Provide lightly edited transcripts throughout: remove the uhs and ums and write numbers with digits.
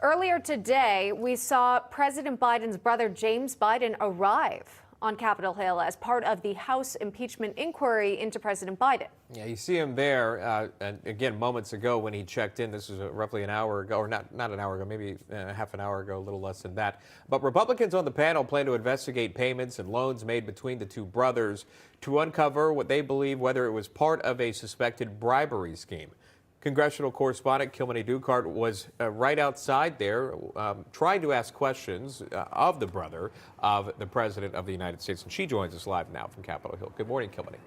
Earlier today, we saw President Biden's brother James Biden arrive on Capitol Hill as part of the House impeachment inquiry into President Biden. Yeah, you see him there, and again, moments ago when he checked in. This was roughly an hour ago, or not an hour ago, maybe half an hour ago, a little less than that. But Republicans on the panel plan to investigate payments and loans made between the two brothers to uncover what they believe whether it was part of a suspected bribery scheme. Congressional correspondent Kilmeny Duchardt was right outside there trying to ask questions of the brother of the President of the United States. And she joins us live now from Capitol Hill. Good morning, Kilmeny.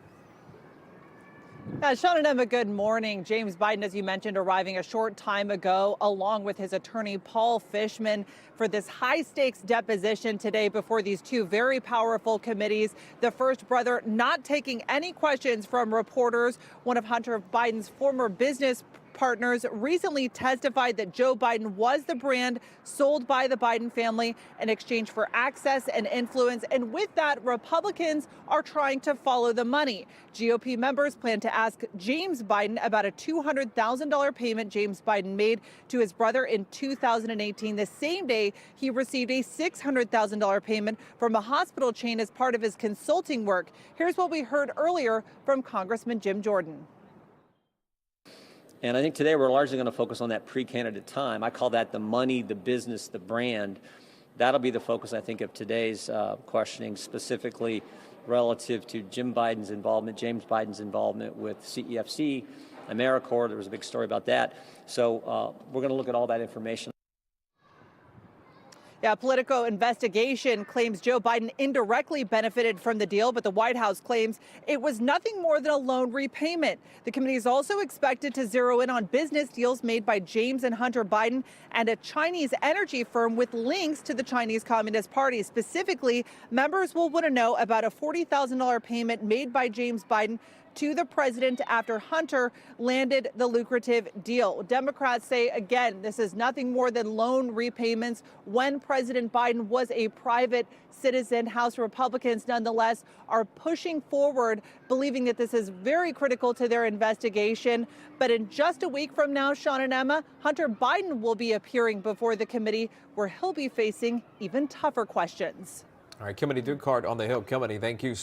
Sean and Emma, good morning. James Biden, as you mentioned, arriving a short time ago, along with his attorney, Paul Fishman, for this high-stakes deposition today before these two very powerful committees. The first brother not taking any questions from reporters. One of Hunter Biden's former business partners recently testified that Joe Biden was the brand sold by the Biden family in exchange for access and influence. And with that, Republicans are trying to follow the money. GOP members plan to ask James Biden about a $200,000 payment James Biden made to his brother in 2018, the same day he received a $600,000 payment from a hospital chain as part of his consulting work. Here's what we heard earlier from Congressman Jim Jordan. And I think today we're largely going to focus on that pre-candidate time. I call that the money, the business, the brand. That'll be the focus, I think, of today's questioning, specifically relative to James Biden's involvement with CEFC, AmeriCorps. There was a big story about that. So we're going to look at all that information. Yeah, Politico investigation claims Joe Biden indirectly benefited from the deal, but the White House claims it was nothing more than a loan repayment. The committee is also expected to zero in on business deals made by James and Hunter Biden and a Chinese energy firm with links to the Chinese Communist Party. Specifically, members will want to know about a $40,000 payment made by James Biden to the president after Hunter landed the lucrative deal. Democrats say, again, this is nothing more than loan repayments when President Biden was a private citizen. House Republicans, nonetheless, are pushing forward, believing that this is very critical to their investigation. But in just a week from now, Sean and Emma, Hunter Biden will be appearing before the committee, where he'll be facing even tougher questions. All right, Kilmeny Duchardt on the Hill. Kilmeny, thank you.